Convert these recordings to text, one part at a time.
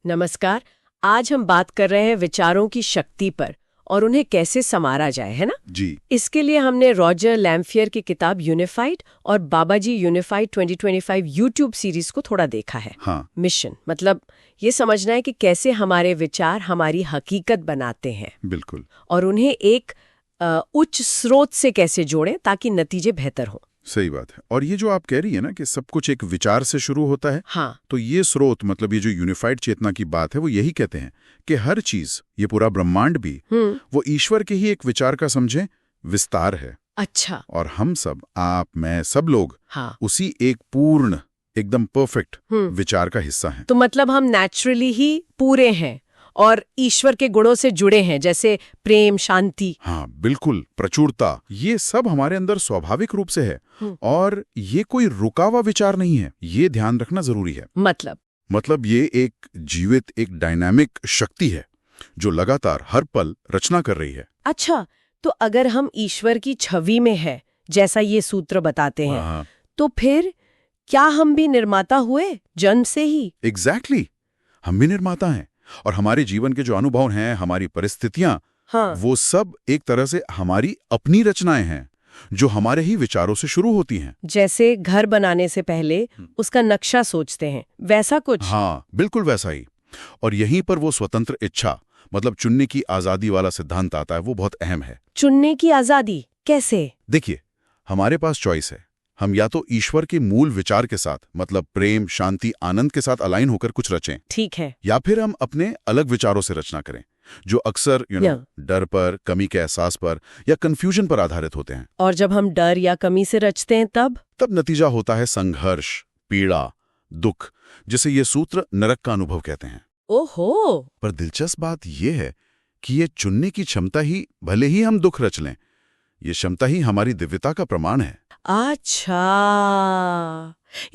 नमस्कार। आज हम बात कर रहे हैं विचारों की शक्ति पर और उन्हें कैसे संवारा जाए, है ना? जी। इसके लिए हमने रॉजर लैम्फियर की किताब यूनिफाइड और बाबाजी यूनिफाइड 2025 यूट्यूब सीरीज को थोड़ा देखा है। हाँ। मिशन मतलब ये समझना है कि कैसे हमारे विचार हमारी हकीकत बनाते हैं। बिल्कुल। और उन्हें एक उच्च स्रोत से कैसे जोड़ें ताकि नतीजे बेहतर हों। सही बात है। और ये जो आप कह रही है ना कि सब कुछ एक विचार से शुरू होता है, हाँ। तो ये स्रोत मतलब ये जो यूनिफाइड चेतना की बात है वो यही कहते हैं कि हर चीज, ये पूरा ब्रह्मांड भी वो ईश्वर के ही एक विचार का समझे विस्तार है। अच्छा। और हम सब, आप, मैं, सब लोग हाँ। उसी एक पूर्ण, एकदम परफेक्ट विचार का हिस्सा हैं। तो मतलब हम नेचुरली ही पूरे हैं और ईश्वर के गुणों से जुड़े हैं, जैसे प्रेम, शांति। हाँ बिल्कुल, प्रचुरता, ये सब हमारे अंदर स्वाभाविक रूप से है और ये कोई रुका हुआ विचार नहीं है। ये ध्यान रखना जरूरी है। मतलब ये एक जीवित, एक डायनामिक शक्ति है जो लगातार हर पल रचना कर रही है। अच्छा, तो अगर हम ईश्वर की छवि में है, जैसा ये सूत्र बताते हैं, तो फिर क्या हम भी निर्माता हुए जन्म से ही? एग्जैक्टली, हम भी निर्माता हैं और हमारे जीवन के जो अनुभव हैं, हमारी परिस्थितियां, वो सब एक तरह से हमारी अपनी रचनाएं हैं जो हमारे ही विचारों से शुरू होती हैं। जैसे घर बनाने से पहले उसका नक्शा सोचते हैं, वैसा कुछ? हाँ बिल्कुल वैसा ही। और यहीं पर वो स्वतंत्र इच्छा, मतलब चुनने की आजादी वाला सिद्धांत आता है, वो बहुत अहम है। चुनने की आजादी कैसे? देखिए, हमारे पास चॉइस है। हम या तो ईश्वर के मूल विचार के साथ, मतलब प्रेम, शांति, आनंद के साथ अलाइन होकर कुछ रचें, ठीक है, या फिर हम अपने अलग विचारों से रचना करें जो अक्सर डर पर, कमी के एहसास पर या कंफ्यूजन पर आधारित होते हैं। और जब हम डर या कमी से रचते हैं तब नतीजा होता है संघर्ष, पीड़ा, दुख, जिसे ये सूत्र नरक का अनुभव कहते हैं। ओहो। पर दिलचस्प बात यह है कि ये चुनने की क्षमता ही, भले ही हम दुख रच लें, ये क्षमता ही हमारी दिव्यता का प्रमाण है। अच्छा,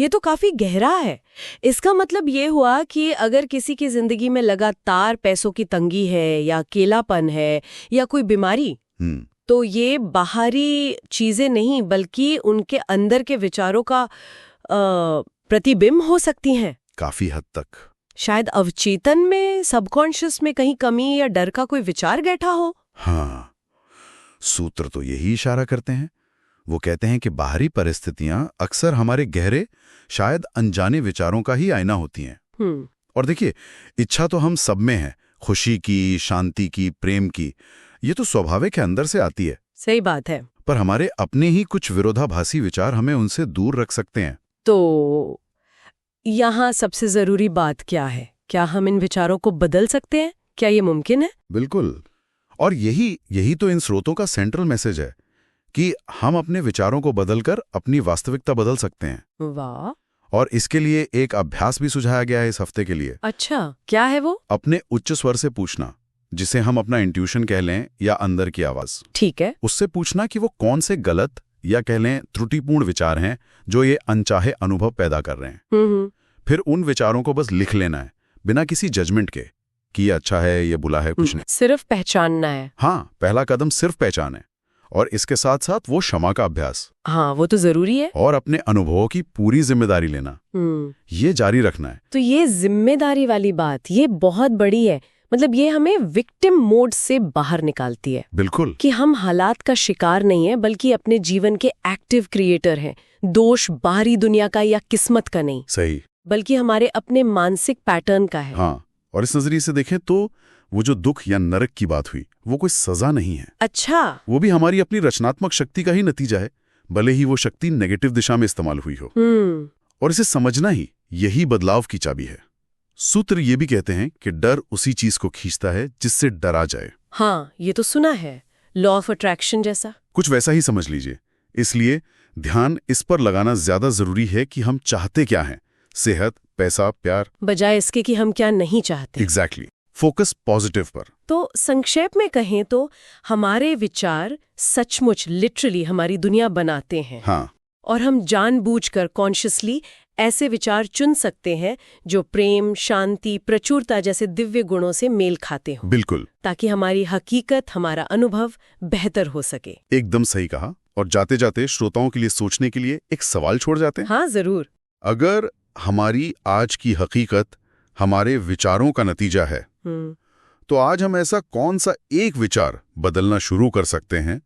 ये तो काफी गहरा है। इसका मतलब ये हुआ कि अगर किसी की जिंदगी में लगातार पैसों की तंगी है या अकेलापन है या कोई बीमारी, तो ये बाहरी चीजें नहीं बल्कि उनके अंदर के विचारों का प्रतिबिंब हो सकती हैं। काफी हद तक। शायद अवचेतन में, सबकॉन्शियस में कहीं कमी या डर का कोई विचार बैठा हो। हाँ, सूत्र तो यही इशारा करते हैं। वो कहते हैं कि बाहरी परिस्थितियां अक्सर हमारे गहरे, शायद अनजाने विचारों का ही आईना होती हैं। और देखिए, इच्छा तो हम सब में है, खुशी की, शांति की, प्रेम की, ये तो स्वाभाविक है, अंदर से आती है। सही बात है। पर हमारे अपने ही कुछ विरोधाभासी विचार हमें उनसे दूर रख सकते हैं। तो यहाँ सबसे जरूरी बात क्या है? क्या हम इन विचारों को बदल सकते हैं? क्या ये मुमकिन है? बिल्कुल। और यही तो इन स्रोतों का सेंट्रल मैसेज है कि हम अपने विचारों को बदलकर अपनी वास्तविकता बदल सकते हैं। वाह। और इसके लिए एक अभ्यास भी सुझाया गया है इस हफ्ते के लिए। अच्छा, क्या है वो? अपने उच्च स्वर से पूछना, जिसे हम अपना इंट्यूशन कह लें या अंदर की आवाज। ठीक है। उससे पूछना कि वो कौन से गलत या कह लें त्रुटिपूर्ण विचार हैं जो ये अनचाहे अनुभव पैदा कर रहे हैं। फिर उन विचारों को बस लिख लेना है, बिना किसी जजमेंट के कि ये अच्छा है, ये बुरा है, कुछ नहीं। सिर्फ पहचानना है। हाँ, पहला कदम सिर्फ पहचान है। और इसके साथ साथ वो क्षमा का अभ्यास। हाँ, वो तो जरूरी है। और अपने अनुभवों की पूरी जिम्मेदारी लेना, ये जारी रखना है। तो ये जिम्मेदारी वाली बात, ये बहुत बड़ी है। मतलब ये हमें विक्टिम मोड से बाहर निकालती है। बिल्कुल। कि हम हालात का शिकार नहीं है बल्कि अपने जीवन के एक्टिव क्रिएटर हैं। दोष बाहरी दुनिया का या किस्मत का नहीं। सही। बल्कि हमारे अपने मानसिक पैटर्न का है। हाँ, और इस नजरिए से देखें तो वो जो दुख या नरक की बात हुई, वो कोई सजा नहीं है। अच्छा। वो भी हमारी अपनी रचनात्मक शक्ति का ही नतीजा है, भले ही वो शक्ति नेगेटिव दिशा में इस्तेमाल हुई हो। और इसे समझना ही यही बदलाव की चाबी है। सूत्र ये भी कहते हैं कि डर उसी चीज को खींचता है जिससे डरा जाए। हाँ, ये तो सुना है, लॉ ऑफ अट्रैक्शन जैसा। कुछ वैसा ही समझ लीजिए। इसलिए ध्यान इस पर लगाना ज्यादा जरूरी है कि हम चाहते क्या हैं, सेहत, पैसा, प्यार, बजाय इसके कि हम क्या नहीं चाहते। एग्जैक्टली। फोकस पॉजिटिव पर। तो संक्षेप में कहें तो हमारे विचार सचमुच लिटरली हमारी दुनिया बनाते हैं। हाँ। और हम जानबूझकर कॉन्शियसली ऐसे विचार चुन सकते हैं जो प्रेम, शांति, प्रचुरता जैसे दिव्य गुणों से मेल खाते हों। बिल्कुल। ताकि हमारी हकीकत, हमारा अनुभव बेहतर हो सके। एकदम सही कहा। और जाते जाते श्रोताओं के लिए सोचने के लिए एक सवाल छोड़ जाते हैं। हाँ, जरूर। अगर हमारी आज की हकीकत हमारे विचारों का नतीजा है। तो आज हम ऐसा कौन सा एक विचार बदलना शुरू कर सकते हैं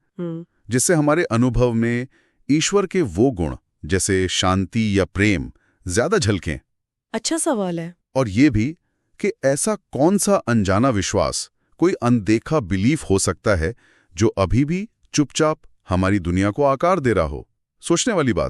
जिससे हमारे अनुभव में ईश्वर के वो गुण जैसे शांति या प्रेम ज्यादा झलकें? अच्छा सवाल है। और ये भी कि ऐसा कौन सा अनजाना विश्वास, कोई अनदेखा बिलीफ हो सकता है जो अभी भी चुपचाप हमारी दुनिया को आकार दे रहा हो? सोचने वाली बात।